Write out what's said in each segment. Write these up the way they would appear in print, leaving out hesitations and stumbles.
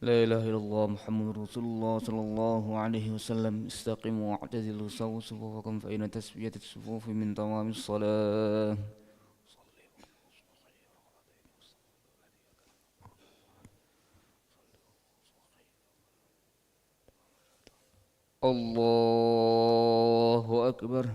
لا إله إلا الله محمد رسول الله صلى الله عليه وسلم. استقيموا واعتدلوا سووا صفوفكم فإن تسوية الصفوف من تمام الصلاة. الله أكبر.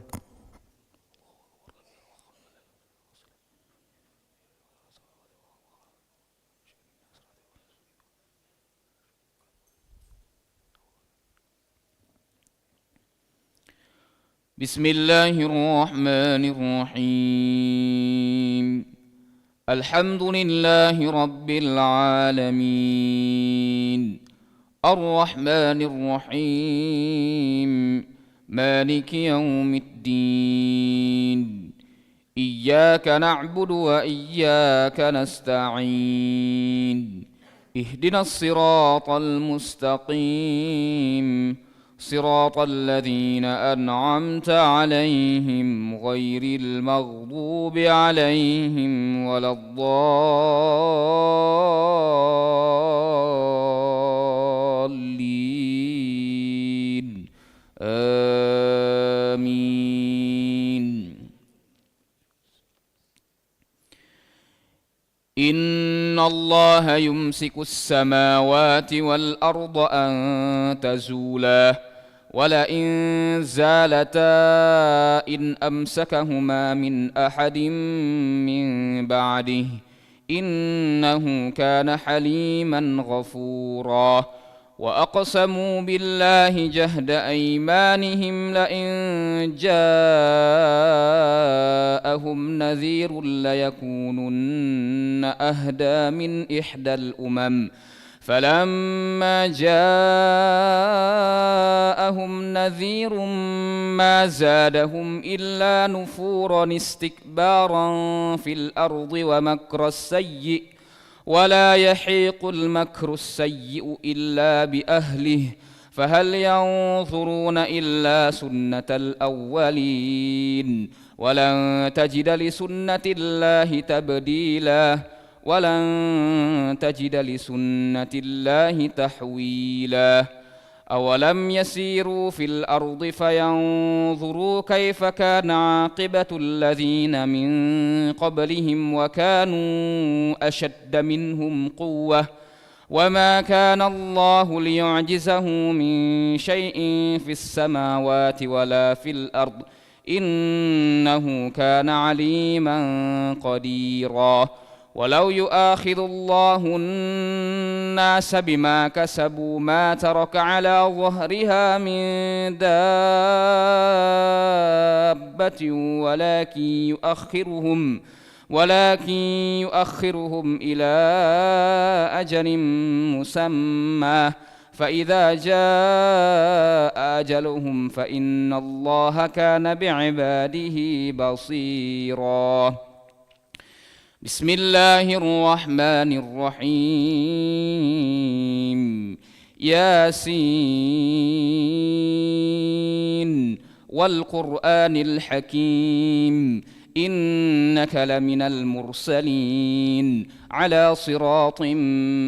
بسم الله الرحمن الرحيم. الحمد لله رب العالمين الرحمن الرحيم مالك يوم الدين. إياك نعبد وإياك نستعين. اهدنا الصراط المستقيم صراط الذين أنعمت عليهم غير المغضوب عليهم ولا الضالين. آمين. إن الله يمسك السماوات والأرض أن تزولا ولئن زالتا إن أمسكهما من أحد من بعده إنه كان حليما غفورا. وأقسموا بالله جهد أيمانهم لئن جاءهم نذير ليكونن أهدى من إحدى الأمم فلما جاءهم نذير ما زادهم إلا نفورا استكبارا في الأرض ومكر السيء ولا يحيق المكر السيء إلا بأهله فهل ينظرون إلا سنة الأولين ولن تجد لسنة الله تبديلا ولن تجد لسنة الله تحويلا. أولم يسيروا في الأرض فينظروا كيف كان عاقبة الذين من قبلهم وكانوا أشد منهم قوة وما كان الله ليعجزه من شيء في السماوات ولا في الأرض إنه كان عليما قديرا. ولو يؤاخذ الله الناس بما كسبوا ما ترك على ظهرها من دابة ولكن يؤخرهم إلى أجل مسمى فإذا جاء أجلهم فإن الله كان بعباده بصيرا. بسم الله الرحمن الرحيم. ياسين والقرآن الحكيم إنك لمن المرسلين على صراط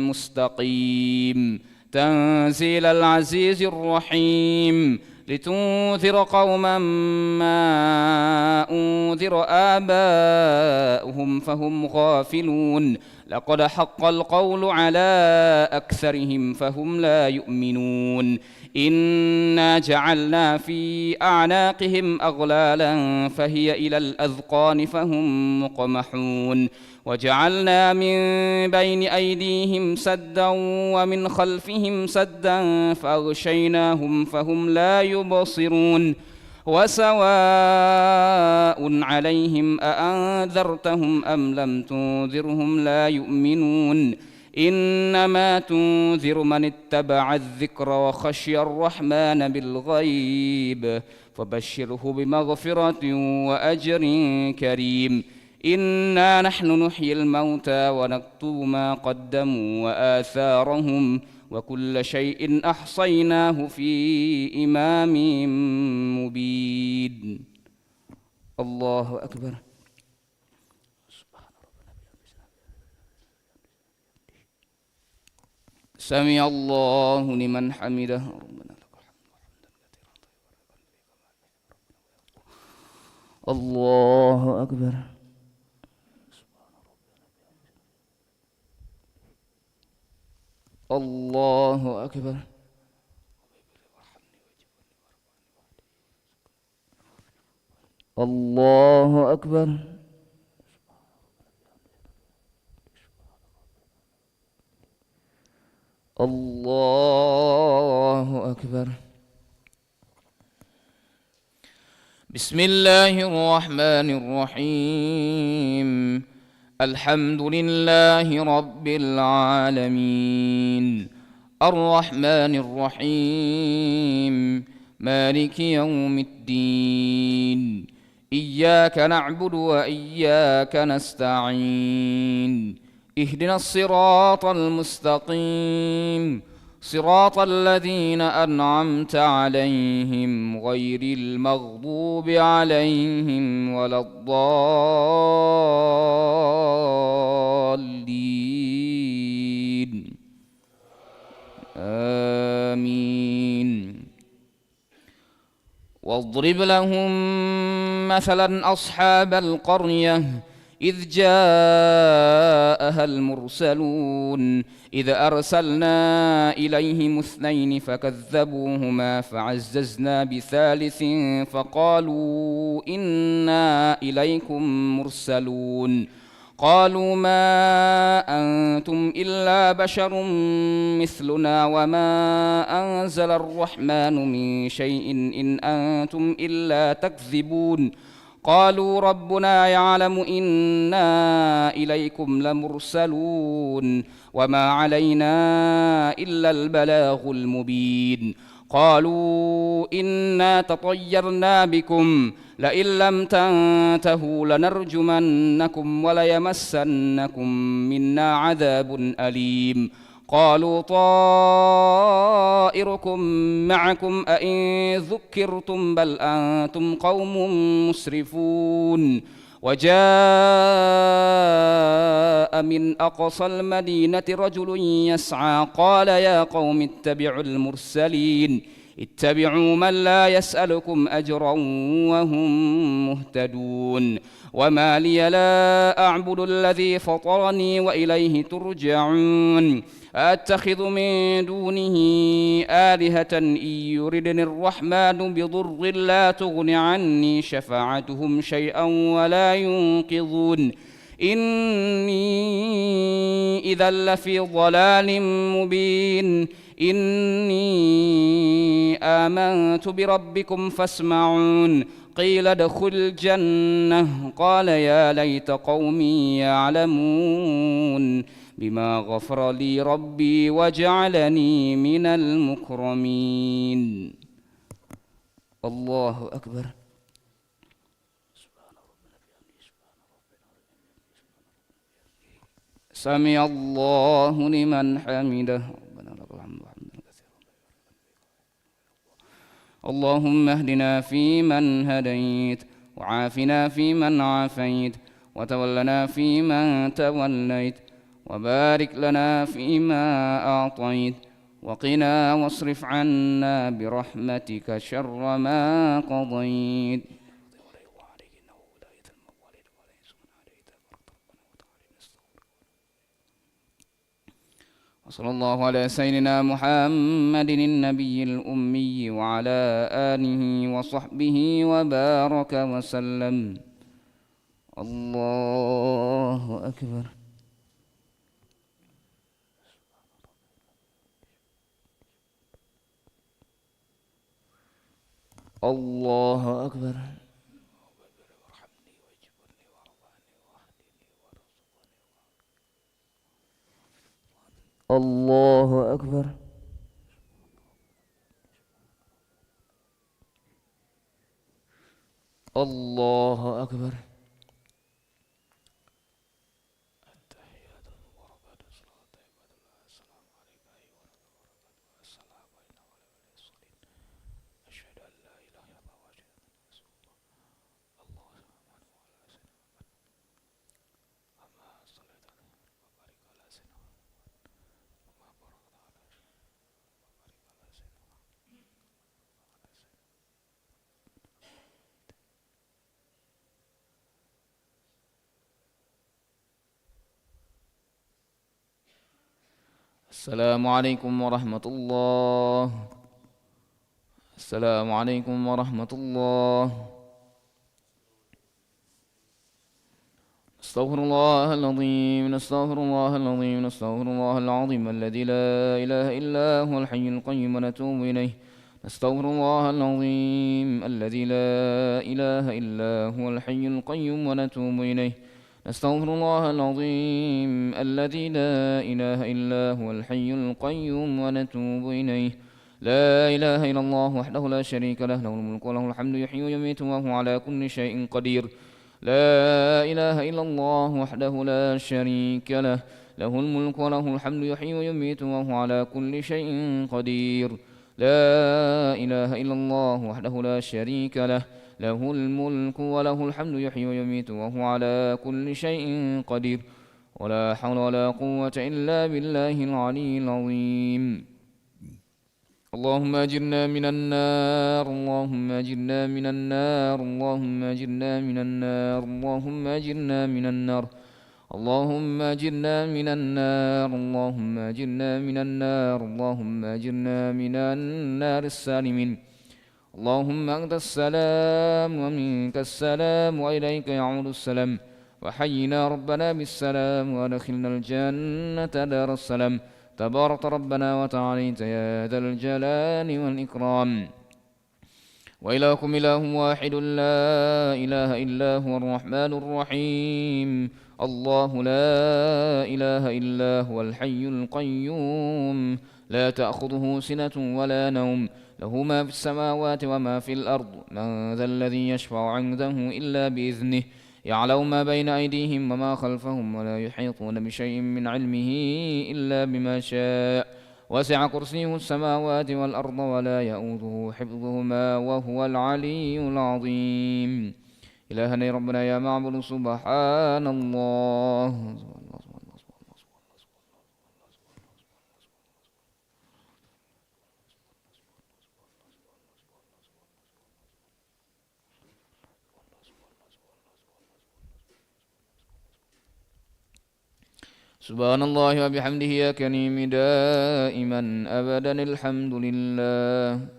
مستقيم تنزيل العزيز الرحيم لتنذر قوما ما أنذر آباؤهم فهم غافلون لقد حق القول على أكثرهم فهم لا يؤمنون. إنا جعلنا في أعناقهم أغلالا فهي إلى الأذقان فهم مقمحون وجعلنا من بين أيديهم سدا ومن خلفهم سدا فأغشيناهم فهم لا يبصرون. وسواء عليهم أأنذرتهم أم لم تنذرهم لا يؤمنون. إنما تنذر من اتبع الذكر وخشي الرحمن بالغيب فبشره بمغفرة وأجر كريم. إنا نحن نحيي الموتى ونكتب ما قدموا وآثارهم وكل شيء أحصيناه في إمام مبين. الله أكبر. سمع الله لمن حمده ربنا لك الحمد الله أكبر الله أكبر الله أكبر الله أكبر بسم الله الرحمن الرحيم الحمد لله رب العالمين الرحمن الرحيم مالك يوم الدين إياك نعبد وإياك نستعين اهدنا الصراط المستقيم صراط الذين أنعمت عليهم غير المغضوب عليهم ولا الضالين آمين واضرب لهم مثلا أصحاب القرية إذ جاءها المرسلون إذ أرسلنا إليهم اثنين فكذبوهما فعززنا بثالث فقالوا إنا إليكم مرسلون قالوا ما أنتم إلا بشر مثلنا وما أنزل الرحمن من شيء إن أنتم إلا تكذبون قالوا ربنا يعلم إنا إليكم لمرسلون وما علينا إلا البلاغ المبين قالوا إنا تطيرنا بكم لئن لم تنتهوا لنرجمنكم وليمسنكم منا عذاب أليم قالوا طائركم معكم أئن ذكرتم بل أنتم قوم مسرفون وجاء من أقصى المدينة رجل يسعى قال يا قوم اتبعوا المرسلين اتبعوا من لا يسألكم أجرا وهم مهتدون وما لي لا أعبد الذي فطرني وإليه ترجعون أتخذ من دونه آلهة إن يردني الرحمن بضر لا تغن عني شفاعتهم شيئا ولا ينقذون إني إذا لفي ضلال مبين إني آمنت بربكم فاسمعون قيل ادخل الجنة قال يا ليت قومي يعلمون بما غفر لي ربي وجعلني من المكرمين الله أكبر سمع الله لمن حمده ربنا لك الحمد حمدا كثيرا اللهم اهدنا فيمن هديت وعافنا فيمن عافيت وتولنا فيمن توليت وبارك لنا فيما أعطيت وقنا واصرف عنا برحمتك شر ما قضيت وصلى الله على سيدنا محمد النبي الأمي وعلى آله وصحبه وبارك وسلم الله أكبر الله أكبر الله أكبر الله أكبر السلام عليكم ورحمة الله. السلام عليكم ورحمة الله. نستغفر الله العظيم، نستغفر الله العظيم، نستغفر الله العظيم الذي لا إله إلا هو الحي القيوم ونتوب إليه. نستغفر الله العظيم الذي لا إله إلا هو الحي القيوم ونتوب إليه. نستغفر الله العظيم الذي لا إله إلا هو الحي القيوم ونتوب إليه. لا إله إلا الله وحده لا شريك له، له الملك وله الحمد يحيي ويميت وهو على كل شيء قدير. لا إله إلا الله وحده لا شريك له، له الملك وله الحمد يحيي ويميت وهو على كل شيء قدير. لا إله إلا الله وحده لا شريك له، له الملك وله الحمد يحيي ويميت وهو على كل شيء قدير. ولا حول ولا قوة إلا بالله العلي العظيم. اللهم أجرنا من النار، اللهم أجرنا من النار، اللهم أجرنا من النار، اللهم أجرنا من النار، اللهم أجرنا من النار، اللهم أجرنا من النار، اللهم أجرنا من النار السالمين. اللهم أنت السلام ومنك السلام وإليك يعود السلام. وحينا ربنا بالسلام وأدخلنا الجنة دار السلام. تبارك ربنا وتعاليت يا ذا الجلال والإكرام. وإلهكم إله واحد لا إله إلا هو الرحمن الرحيم. الله لا إله إلا هو الحي القيوم، لا تأخذه سنة ولا نوم، له ما في السماوات وما في الأرض. من ذا الذي يشفع عنده إلا بإذنه، يعلم ما بين أيديهم وما خلفهم، ولا يحيطون بشيء من علمه إلا بما شاء. وسع كرسيه السماوات والأرض ولا يئوده حفظهما وهو العلي العظيم. إلهنا ربنا يا معبود سبحان الله. سبحان الله وبحمده يا كريم دائما أبدا الحمد لله.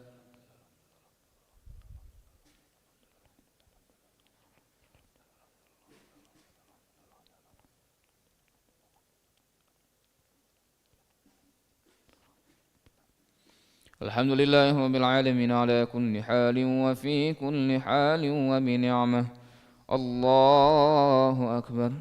الحمد لله رب العالمين على كل حال وفي كل حال وبنعمة. الله أكبر.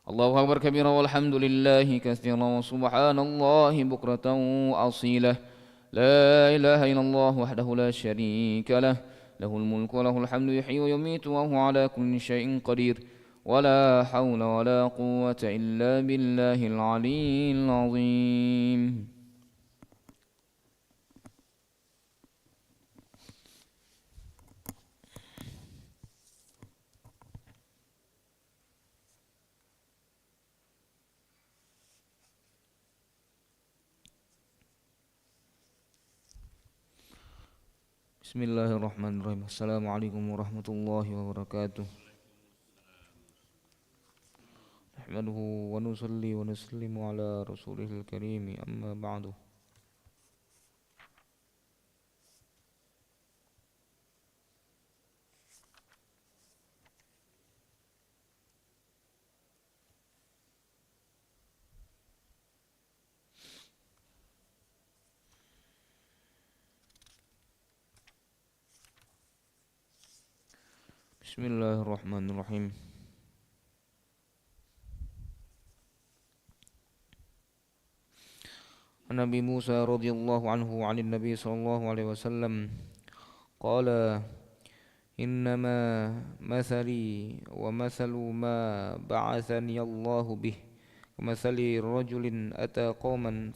الله أكبر كبيرا والحمد لله كثيرا وسبحان الله بكرة وأصيلا. لا إله إلا الله وحده لا شريك له، له الملك وله الحمد يحيي ويميت وهو على كل شيء قدير. ولا حول ولا قوة إلا بالله العلي العظيم. بسم الله الرحمن الرحيم. السلام عليكم ورحمة الله وبركاته. نحمده ونصلي ونسلم على رسوله الكريم، أما بعد. بسم الله الرحمن الرحيم. عن أبي موسى رضي الله عنه عن النبي صلى الله عليه وسلم قال: إنما مثلي ومثل ما بعثني الله به كمثل رجل أتى قوما